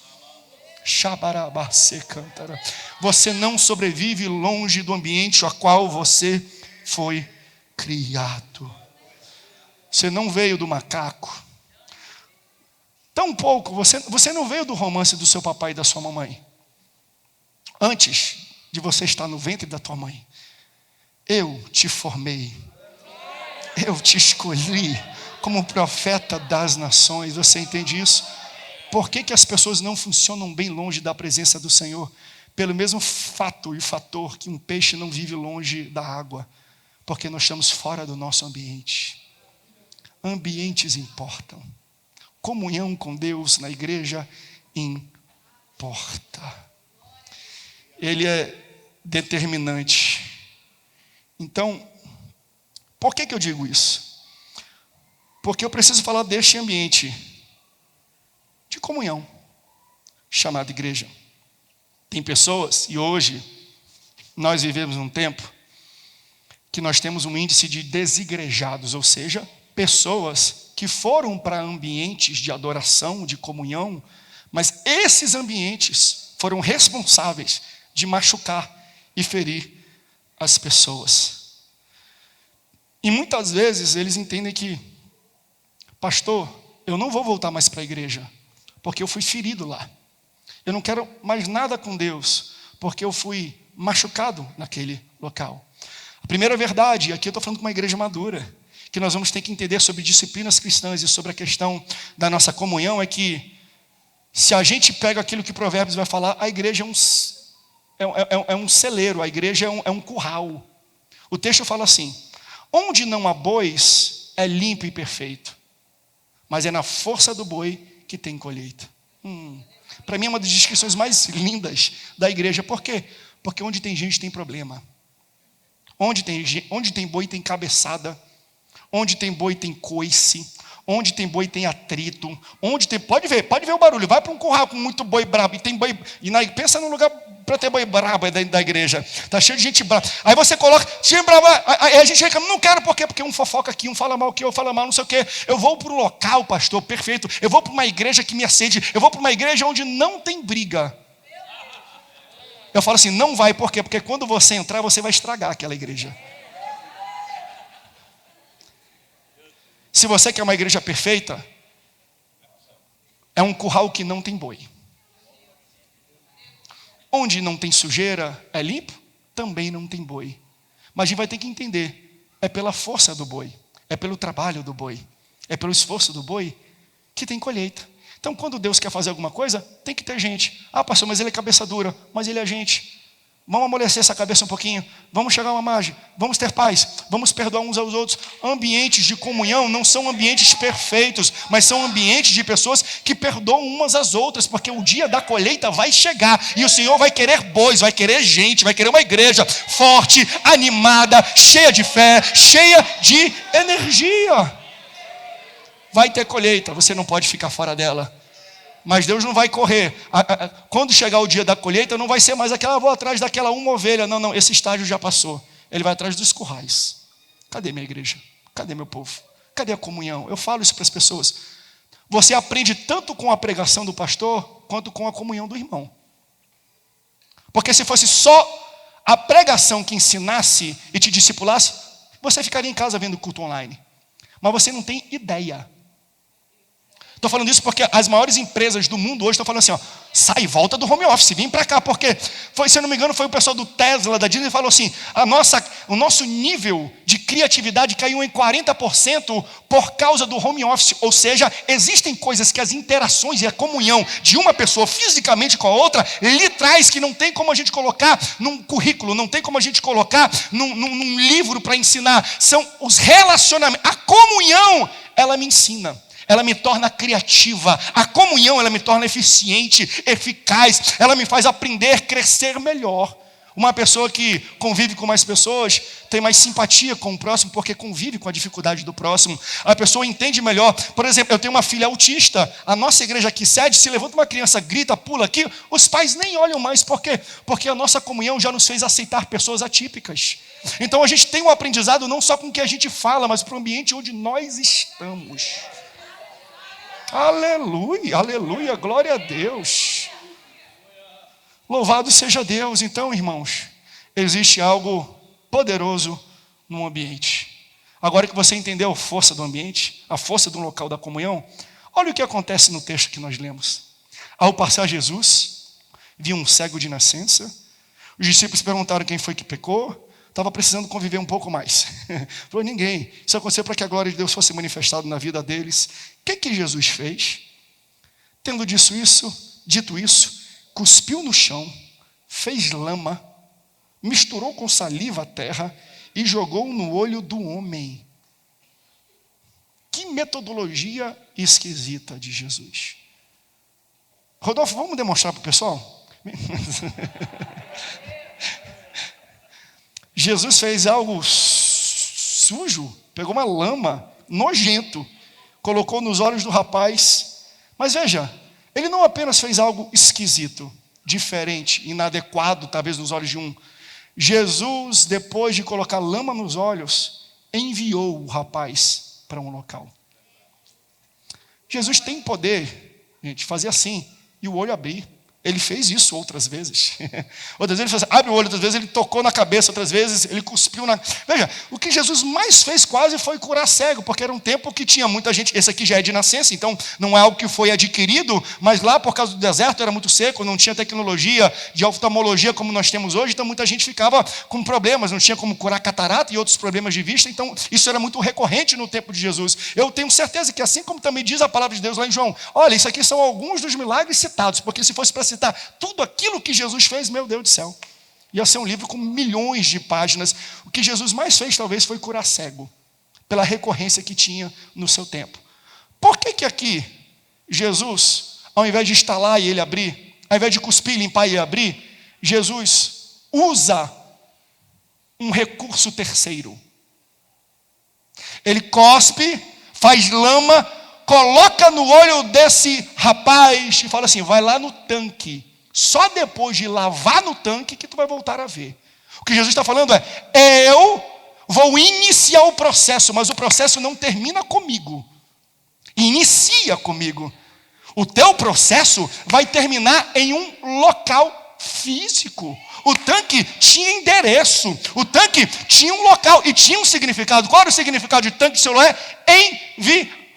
Você não sobrevive longe do ambiente ao qual você foi criado. Você não veio do macaco. Tampouco, você não veio do romance do seu papai e da sua mamãe. Antes de você estar no ventre da tua mãe, eu te formei, eu te escolhi como profeta das nações. Você entende isso? Por que as pessoas não funcionam bem longe da presença do Senhor? Pelo mesmo fato e fator que um peixe não vive longe da água, porque nós estamos fora do nosso ambiente. Ambientes importam. Comunhão com Deus na igreja importa. Ele é determinante. Então, por que eu digo isso? Porque eu preciso falar deste ambiente de comunhão, chamado igreja. Tem pessoas, e hoje nós vivemos num tempo que nós temos um índice de desigrejados, ou seja, pessoas que foram para ambientes de adoração, de comunhão, mas esses ambientes foram responsáveis de machucar e ferir as pessoas. E muitas vezes eles entendem que, pastor, eu não vou voltar mais para a igreja, porque eu fui ferido lá. Eu não quero mais nada com Deus, porque eu fui machucado naquele local. A primeira verdade, aqui eu estou falando com uma igreja madura, que nós vamos ter que entender sobre disciplinas cristãs e sobre a questão da nossa comunhão, é que se a gente pega aquilo que Provérbios vai falar, a igreja é um celeiro, a igreja é um curral. O texto fala assim, onde não há bois, é limpo e perfeito, mas é na força do boi que tem colheita. Para mim é uma das descrições mais lindas da igreja. Por quê? Porque onde tem gente tem problema. Onde tem boi tem cabeçada. Onde tem boi tem coice. Onde tem boi tem atrito. Pode ver o barulho. Vai para um curral com muito boi brabo. E tem boi. Pensa num lugar para ter boi brabo dentro da igreja. Está cheio de gente brava. Aí você coloca, time bravo. Aí a gente reclama, não quero, por quê? Porque um fofoca aqui, um fala mal aqui, eu falo mal, não sei o quê. Eu vou para um local, pastor, perfeito. Eu vou para uma igreja que me acende. Eu vou para uma igreja onde não tem briga. Eu falo assim, não vai, por quê? Porque quando você entrar, você vai estragar aquela igreja. Se você quer uma igreja perfeita, é um curral que não tem boi. Onde não tem sujeira, é limpo, também não tem boi. Mas a gente vai ter que entender, é pela força do boi, é pelo trabalho do boi, é pelo esforço do boi que tem colheita. Então, quando Deus quer fazer alguma coisa, tem que ter gente. Ah, pastor, mas ele é cabeça dura, mas ele é gente. Vamos amolecer essa cabeça um pouquinho. Vamos chegar a uma margem. Vamos ter paz. Vamos perdoar uns aos outros. Ambientes de comunhão não são ambientes perfeitos, mas são ambientes de pessoas que perdoam umas às outras, porque o dia da colheita vai chegar e o Senhor vai querer bois, vai querer gente, vai querer uma igreja forte, animada, cheia de fé, cheia de energia. Vai ter colheita, você não pode ficar fora dela. Mas Deus não vai correr. Quando chegar o dia da colheita, não vai ser mais aquela, vou atrás daquela uma ovelha. Não, esse estágio já passou. Ele vai atrás dos currais. Cadê minha igreja? Cadê meu povo? Cadê a comunhão? Eu falo isso para as pessoas. Você aprende tanto com a pregação do pastor, quanto com a comunhão do irmão. Porque se fosse só a pregação que ensinasse e te discipulasse, você ficaria em casa vendo culto online. Mas você não tem ideia. Estou falando isso porque as maiores empresas do mundo hoje estão falando assim, ó, sai e volta do home office, vem para cá, porque se eu não me engano, foi o pessoal do Tesla, da Disney, que falou assim, o nosso nível de criatividade caiu em 40% por causa do home office, ou seja, existem coisas que as interações e a comunhão de uma pessoa fisicamente com a outra lhe traz que não tem como a gente colocar num currículo, não tem como a gente colocar num livro para ensinar, são os relacionamentos, a comunhão, ela me ensina. Ela me torna criativa. A comunhão, ela me torna eficiente, eficaz. Ela me faz aprender, crescer melhor. Uma pessoa que convive com mais pessoas tem mais simpatia com o próximo porque convive com a dificuldade do próximo. A pessoa entende melhor. Por exemplo, eu tenho uma filha autista. A nossa igreja aqui sede, se levanta uma criança, grita, pula aqui, os pais nem olham mais. Por quê? Porque a nossa comunhão já nos fez aceitar pessoas atípicas. Então a gente tem um aprendizado não só com o que a gente fala, mas para o ambiente onde nós estamos. Aleluia, aleluia, glória a Deus. Louvado seja Deus. Então, irmãos, existe algo poderoso no ambiente. Agora que você entendeu a força do ambiente, a força do local da comunhão, olha o que acontece no texto que nós lemos. Ao passar Jesus, viu um cego de nascença. Os discípulos perguntaram quem foi que pecou. Estava precisando conviver um pouco mais. Falou, ninguém. Isso aconteceu para que a glória de Deus fosse manifestada na vida deles. O que Jesus fez? Tendo dito isso, cuspiu no chão, fez lama, misturou com saliva a terra e jogou no olho do homem. Que metodologia esquisita de Jesus. Rodolfo, vamos demonstrar para o pessoal? Jesus fez algo sujo, pegou uma lama, nojento, colocou nos olhos do rapaz. Mas veja, ele não apenas fez algo esquisito, diferente, inadequado, talvez nos olhos de um. Jesus, depois de colocar lama nos olhos, enviou o rapaz para um local. Jesus tem poder, gente, fazer assim, e o olho abrir. Ele fez isso outras vezes. Outras vezes ele fez, abre o olho, outras vezes ele tocou na cabeça, outras vezes ele cuspiu na... Veja, o que Jesus mais fez quase foi curar cego, porque era um tempo que tinha muita gente, esse aqui já é de nascença, então não é algo que foi adquirido, mas lá por causa do deserto era muito seco, não tinha tecnologia de oftalmologia como nós temos hoje, então muita gente ficava com problemas, não tinha como curar catarata e outros problemas de vista, então isso era muito recorrente no tempo de Jesus. Eu tenho certeza que assim como também diz a palavra de Deus lá em João, olha, isso aqui são alguns dos milagres citados, porque se fosse para citar tudo aquilo que Jesus fez, meu Deus do céu, ia ser um livro com milhões de páginas. O que Jesus mais fez talvez foi curar cego, pela recorrência que tinha no seu tempo. Por que aqui Jesus, ao invés de estalar e ele abrir, ao invés de cuspir, limpar e abrir, Jesus usa um recurso terceiro? Ele cospe, faz lama, coloca no olho desse rapaz e fala assim, vai lá no tanque. Só depois de lavar no tanque que tu vai voltar a ver. O que Jesus está falando é, eu vou iniciar o processo, mas o processo não termina comigo. Inicia comigo. O teu processo vai terminar em um local físico. O tanque tinha endereço. O tanque tinha um local e tinha um significado. Qual era o significado de tanque de Siloé? Enviado.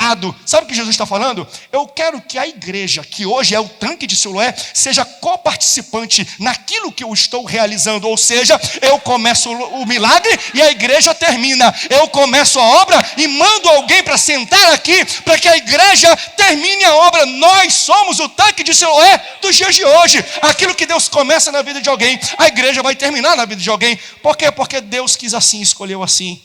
Sabe o que Jesus está falando? Eu quero que a igreja, que hoje é o tanque de Siloé, seja coparticipante naquilo que eu estou realizando. Ou seja, eu começo o milagre e a igreja termina. Eu começo a obra e mando alguém para sentar aqui para que a igreja termine a obra. Nós somos o tanque de Siloé dos dias de hoje. Aquilo que Deus começa na vida de alguém, a igreja vai terminar na vida de alguém. Por quê? Porque Deus quis assim, escolheu assim.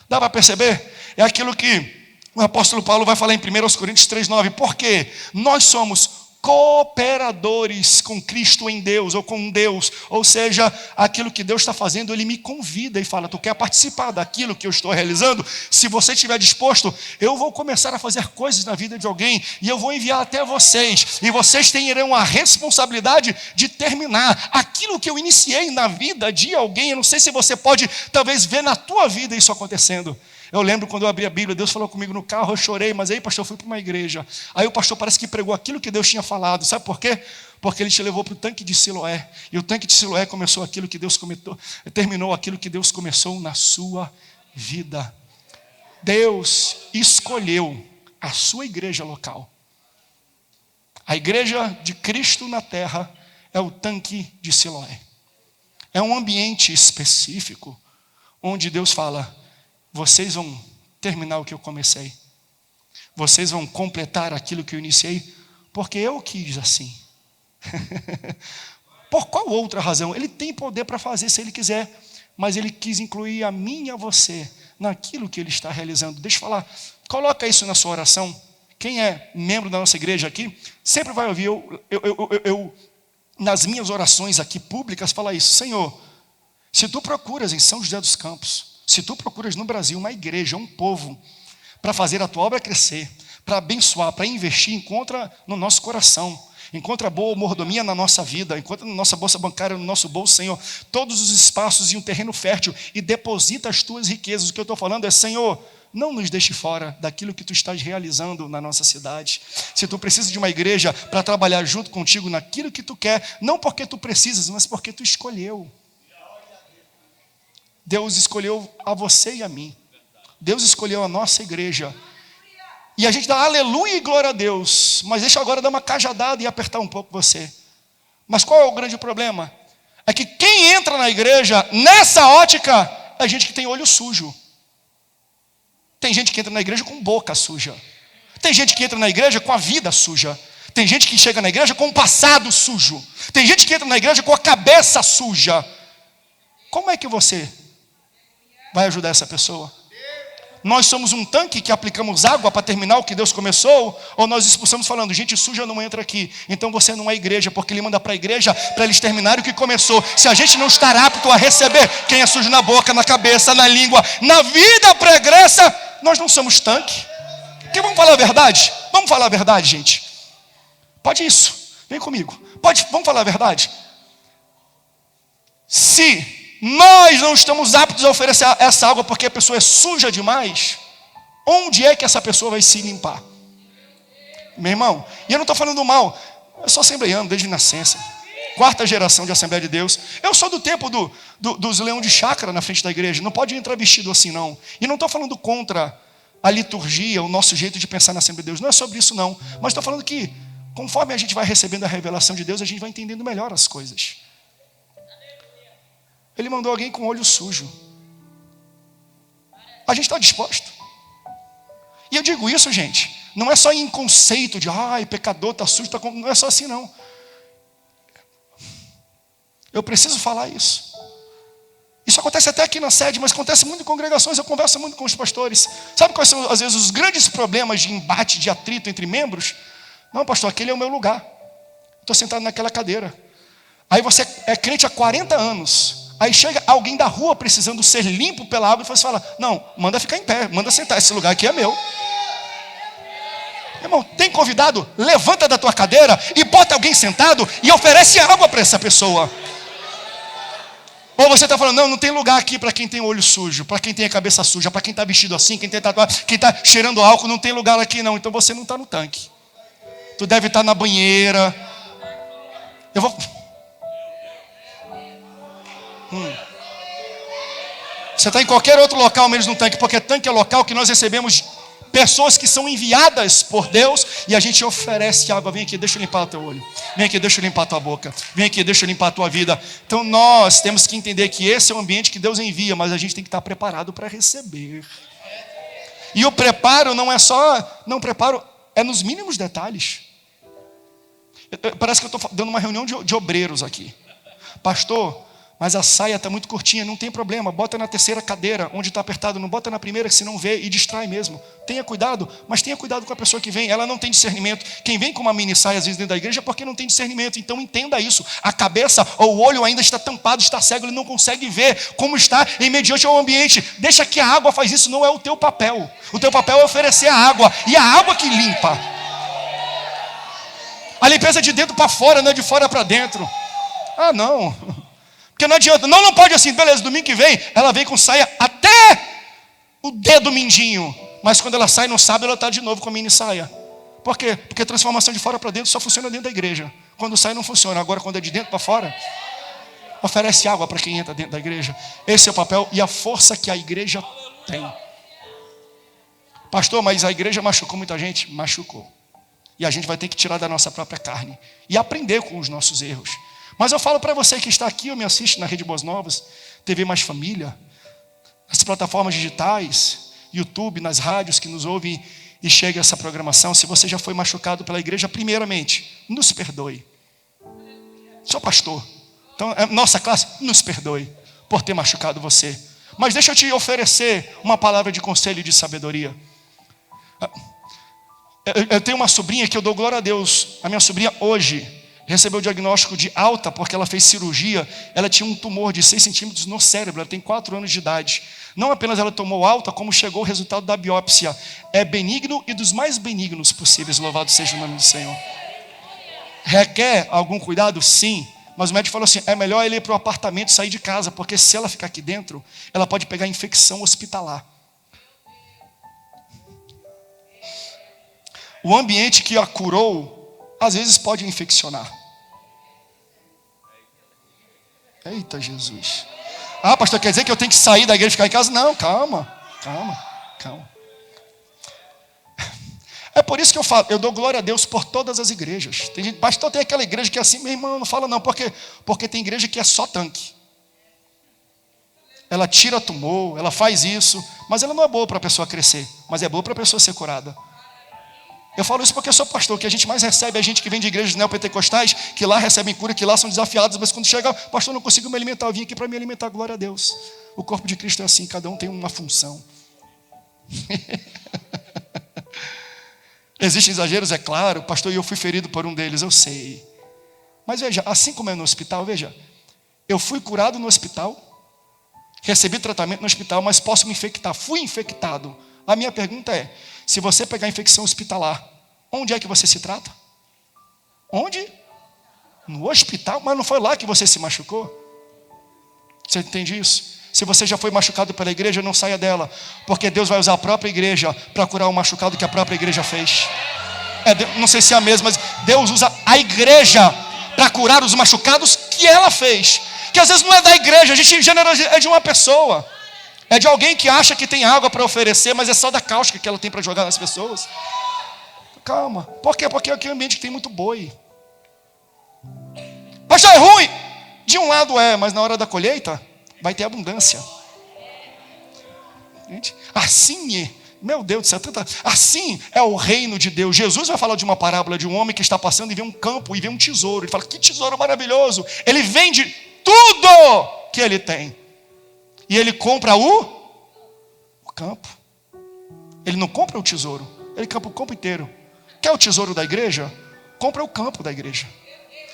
Dá para perceber? É aquilo que o apóstolo Paulo vai falar em 1 Coríntios 3,9, porque nós somos cooperadores com Cristo em Deus, ou com Deus, ou seja, aquilo que Deus está fazendo, Ele me convida e fala, tu quer participar daquilo que eu estou realizando? Se você estiver disposto, eu vou começar a fazer coisas na vida de alguém, e eu vou enviar até vocês, e vocês terão a responsabilidade de terminar aquilo que eu iniciei na vida de alguém. Eu não sei se você pode, talvez, ver na tua vida isso acontecendo. Eu lembro quando eu abri a Bíblia, Deus falou comigo no carro, eu chorei, mas aí, pastor, eu fui para uma igreja. Aí o pastor parece que pregou aquilo que Deus tinha falado. Sabe por quê? Porque ele te levou para o tanque de Siloé. E o tanque de Siloé começou aquilo que Deus terminou aquilo que Deus começou na sua vida. Deus escolheu a sua igreja local. A igreja de Cristo na terra é o tanque de Siloé. É um ambiente específico onde Deus fala, vocês vão terminar o que eu comecei. Vocês vão completar aquilo que eu iniciei, porque eu quis assim. Por qual outra razão? Ele tem poder para fazer se ele quiser, mas ele quis incluir a mim e a você naquilo que ele está realizando. Deixa eu falar, coloca isso na sua oração. Quem é membro da nossa igreja aqui, sempre vai ouvir eu nas minhas orações aqui públicas, falar isso. Senhor, se tu procuras em São José dos Campos, se tu procuras no Brasil uma igreja, um povo, para fazer a tua obra crescer, para abençoar, para investir, encontra no nosso coração, encontra boa mordomia na nossa vida, encontra na nossa bolsa bancária, no nosso bolso, Senhor, todos os espaços e um terreno fértil, e deposita as tuas riquezas. O que eu estou falando é, Senhor, não nos deixe fora daquilo que tu estás realizando na nossa cidade. Se tu precisa de uma igreja para trabalhar junto contigo naquilo que tu quer, não porque tu precisas, mas porque tu escolheu. Deus escolheu a você e a mim. Deus escolheu a nossa igreja. E a gente dá aleluia e glória a Deus. Mas deixa eu agora dar uma cajadada e apertar um pouco você. Mas qual é o grande problema? É que quem entra na igreja, nessa ótica, é gente que tem olho sujo. Tem gente que entra na igreja com boca suja. Tem gente que entra na igreja com a vida suja. Tem gente que chega na igreja com o passado sujo. Tem gente que entra na igreja com a cabeça suja. Como é que você vai ajudar essa pessoa? Nós somos um tanque que aplicamos água para terminar o que Deus começou, ou nós expulsamos falando, gente suja não entra aqui, então você não é igreja, porque Ele manda para a igreja para eles terminarem o que começou. Se a gente não estar apto a receber quem é sujo na boca, na cabeça, na língua, na vida pregressa, nós não somos tanque. Porque vamos falar a verdade? Vamos falar a verdade, gente. Pode isso, vem comigo. Vamos falar a verdade? Se nós não estamos aptos a oferecer essa água porque a pessoa é suja demais, onde é que essa pessoa vai se limpar? Meu irmão, e eu não estou falando mal, eu sou assembleiano desde nascença, 4ª geração de Assembleia de Deus. Eu sou do tempo dos leão de chácara na frente da igreja, não pode entrar vestido assim não. E não estou falando contra a liturgia, o nosso jeito de pensar na Assembleia de Deus, não é sobre isso não. Mas estou falando que conforme a gente vai recebendo a revelação de Deus, a gente vai entendendo melhor as coisas. Ele mandou alguém com olho sujo. A gente está disposto. E eu digo isso, gente, não é só em conceito de, pecador, está sujo, não é só assim não. Eu preciso falar isso. Isso acontece até aqui na sede, mas acontece muito em congregações, eu converso muito com os pastores. Sabe quais são, às vezes, os grandes problemas de embate, de atrito entre membros? Não, pastor, aquele é o meu lugar. Estou sentado naquela cadeira. Aí você é crente há 40 anos. Aí chega alguém da rua precisando ser limpo pela água e você fala, não, manda ficar em pé, manda sentar, esse lugar aqui é meu. Irmão, tem convidado? Levanta da tua cadeira e bota alguém sentado e oferece água para essa pessoa. Ou você está falando, não tem lugar aqui para quem tem o olho sujo, para quem tem a cabeça suja, para quem está vestido assim, quem tem tatuagem, quem está cheirando álcool, não tem lugar aqui não. Então você não está no tanque. Tu deve estar na banheira. Eu vou... Você está em qualquer outro local, menos no tanque, porque tanque é local que nós recebemos pessoas que são enviadas por Deus e a gente oferece água. Vem aqui, deixa eu limpar o teu olho. Vem aqui, deixa eu limpar a tua boca. Vem aqui, deixa eu limpar a tua vida. Então nós temos que entender que esse é o ambiente que Deus envia, mas a gente tem que estar preparado para receber. E o preparo não é só... Não, preparo é nos mínimos detalhes. Parece que eu estou dando uma reunião de obreiros aqui. Pastor, mas a saia está muito curtinha, não tem problema, bota na terceira cadeira, onde está apertado, não bota na primeira, que senão vê e distrai mesmo. Tenha cuidado, mas tenha cuidado com a pessoa que vem, ela não tem discernimento. Quem vem com uma mini saia, às vezes, dentro da igreja, é porque não tem discernimento. Então entenda isso, a cabeça ou o olho ainda está tampado, está cego, ele não consegue ver como está em mediante ao ambiente. Deixa que a água faz isso, não é o teu papel. O teu papel é oferecer a água, e a água que limpa. A limpeza é de dentro para fora, não é de fora para dentro. Ah, não... Porque não adianta, não pode assim, beleza, domingo que vem, ela vem com saia até o dedo mindinho. Mas quando ela sai no sábado, ela está de novo com a mini saia. Por quê? Porque a transformação de fora para dentro só funciona dentro da igreja. Quando sai não funciona, agora quando é de dentro para fora, oferece água para quem entra dentro da igreja. Esse é o papel e a força que a igreja tem. Pastor, mas a igreja machucou muita gente? Machucou. E a gente vai ter que tirar da nossa própria carne e aprender com os nossos erros. Mas eu falo para você que está aqui ou me assiste na Rede Boas Novas, TV Mais Família, nas plataformas digitais, YouTube, nas rádios que nos ouvem e chega essa programação. Se você já foi machucado pela igreja, primeiramente, nos perdoe. Sou pastor, então nossa classe, nos perdoe por ter machucado você. Mas deixa eu te oferecer uma palavra de conselho e de sabedoria. Eu tenho uma sobrinha que eu dou glória a Deus. A minha sobrinha hoje recebeu o diagnóstico de alta, porque ela fez cirurgia. Ela tinha um tumor de 6 centímetros no cérebro. Ela tem 4 anos de idade. Não apenas ela tomou alta, como chegou o resultado da biópsia. É benigno e dos mais benignos possíveis. Louvado seja o nome do Senhor. Requer algum cuidado? Sim. Mas o médico falou assim, é melhor ele ir para o apartamento e sair de casa, porque se ela ficar aqui dentro, ela pode pegar infecção hospitalar. O ambiente que a curou, às vezes pode infeccionar. Eita Jesus. Ah, pastor, quer dizer que eu tenho que sair da igreja e ficar em casa? Não, calma. É por isso que eu falo, eu dou glória a Deus por todas as igrejas. Tem gente, pastor, tem aquela igreja que é assim, meu irmão, não fala não, porque tem igreja que é só tanque. Ela tira tumor, ela faz isso, mas ela não é boa para a pessoa crescer, mas é boa para a pessoa ser curada. Eu falo isso porque eu sou pastor, que a gente mais recebe é gente que vem de igrejas neopentecostais, que lá recebem cura, que lá são desafiados, mas quando chega, pastor, não consigo me alimentar, eu vim aqui para me alimentar, glória a Deus. O corpo de Cristo é assim, cada um tem uma função. Existem exageros, é claro, pastor, e eu fui ferido por um deles, eu sei. Mas veja, assim como é no hospital, veja, eu fui curado no hospital, recebi tratamento no hospital, mas posso me infectar, fui infectado. A minha pergunta é, se você pegar infecção hospitalar, onde é que você se trata? Onde? No hospital? Mas não foi lá que você se machucou? Você entende isso? Se você já foi machucado pela igreja, não saia dela, porque Deus vai usar a própria igreja para curar o machucado que a própria igreja fez. Não sei se é a mesma, mas Deus usa a igreja para curar os machucados que ela fez. Que às vezes não é da igreja, a gente generaliza, é de uma pessoa. É de alguém que acha que tem água para oferecer, mas é só da cáustica que ela tem para jogar nas pessoas. Calma. Por quê? Porque aqui é um ambiente que tem muito boi. Pastor, é ruim? De um lado é, mas na hora da colheita vai ter abundância. Assim, meu Deus do céu, assim é o reino de Deus. Jesus vai falar de uma parábola de um homem que está passando e vê um campo e vê um tesouro. Ele fala, que tesouro maravilhoso. Ele vende tudo que ele tem. E ele compra o campo. Ele não compra o tesouro, ele compra o campo inteiro. Quer o tesouro da igreja? Compra o campo da igreja.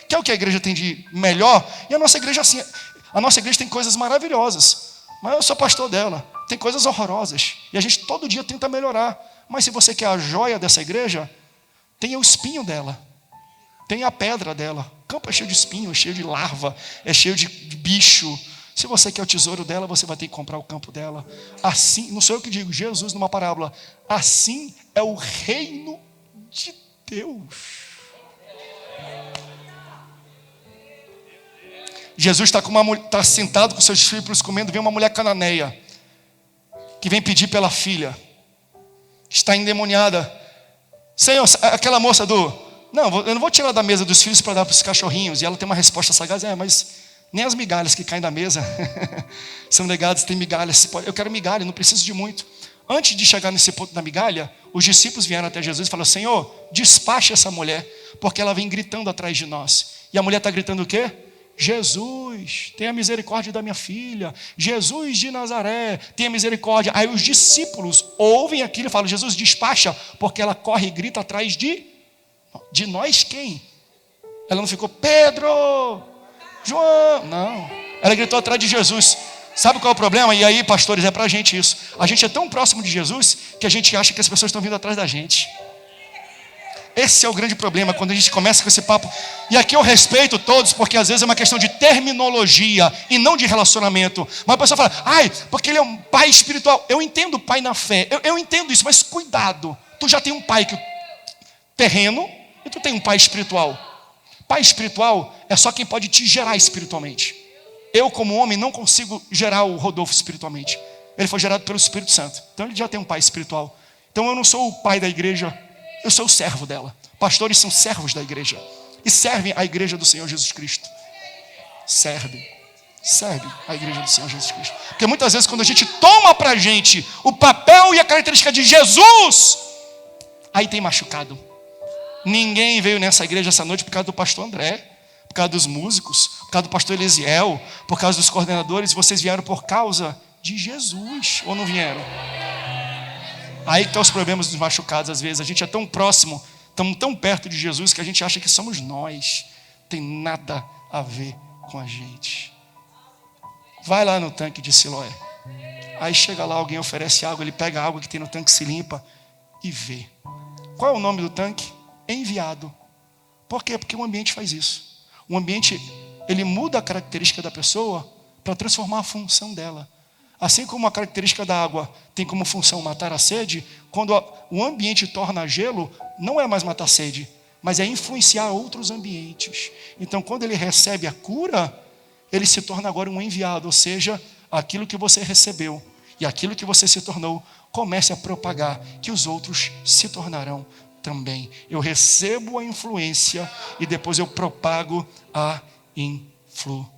Quer o que a igreja tem de melhor? E a nossa igreja assim, a nossa igreja tem coisas maravilhosas, mas eu sou pastor dela. Tem coisas horrorosas e a gente todo dia tenta melhorar. Mas se você quer a joia dessa igreja, tem o espinho dela, tem a pedra dela. O campo é cheio de espinho, é cheio de larva, é cheio de bicho. Se você quer o tesouro dela, você vai ter que comprar o campo dela. Assim, não sou eu que digo, Jesus numa parábola, assim é o reino de Deus. Jesus está sentado com seus discípulos comendo, vem uma mulher cananeia, que vem pedir pela filha, está endemoniada. Senhor, aquela moça não, eu não vou tirar da mesa dos filhos para dar para os cachorrinhos. E ela tem uma resposta sagaz, mas nem as migalhas que caem da mesa são legadas, tem migalhas. Eu quero migalha, não preciso de muito. Antes de chegar nesse ponto da migalha, os discípulos vieram até Jesus e falaram: Senhor, despache essa mulher, porque ela vem gritando atrás de nós. E a mulher está gritando o quê? Jesus, tenha misericórdia da minha filha. Jesus de Nazaré, tenha misericórdia. Aí os discípulos ouvem aquilo e falam: Jesus, despacha, porque ela corre e grita atrás de nós quem? Ela não ficou: Pedro, João, não. Ela gritou atrás de Jesus. Sabe qual é o problema? E aí, pastores, é pra gente isso. A gente é tão próximo de Jesus que a gente acha que as pessoas estão vindo atrás da gente. Esse é o grande problema, quando a gente começa com esse papo. E aqui eu respeito todos, porque às vezes é uma questão de terminologia e não de relacionamento. Mas a pessoa fala: ai, porque ele é um pai espiritual. Eu entendo o pai na fé, eu entendo isso, mas cuidado. Tu já tem um pai terreno e tu tem um pai espiritual. Pai espiritual é só quem pode te gerar espiritualmente. Eu, como homem, não consigo gerar o Rodolfo espiritualmente. Ele foi gerado pelo Espírito Santo. Então ele já tem um pai espiritual. Então eu não sou o pai da igreja, eu sou o servo dela. Pastores são servos da igreja e servem a igreja do Senhor Jesus Cristo. Serve a igreja do Senhor Jesus Cristo. Porque muitas vezes quando a gente toma pra gente o papel e a característica de Jesus, aí tem machucado. Ninguém veio nessa igreja essa noite por causa do pastor André, por causa dos músicos, por causa do pastor Elisiel, por causa dos coordenadores. Vocês vieram por causa de Jesus, ou não vieram? Aí que estão os problemas dos machucados. Às vezes a gente é tão próximo, estamos tão perto de Jesus, que a gente acha que somos nós. Tem nada a ver com a gente. Vai lá no tanque de Siloé. Aí chega lá, alguém oferece água, ele pega a água que tem no tanque, se limpa e vê. Qual é o nome do tanque? Enviado. Por quê? Porque o ambiente faz isso. O ambiente, ele muda a característica da pessoa para transformar a função dela. Assim como a característica da água tem como função matar a sede, quando o ambiente torna gelo, não é mais matar a sede, mas é influenciar outros ambientes. Então, quando ele recebe a cura, ele se torna agora um enviado, ou seja, aquilo que você recebeu e aquilo que você se tornou, comece a propagar, que os outros se tornarão também. Eu recebo a influência e depois eu propago a influência.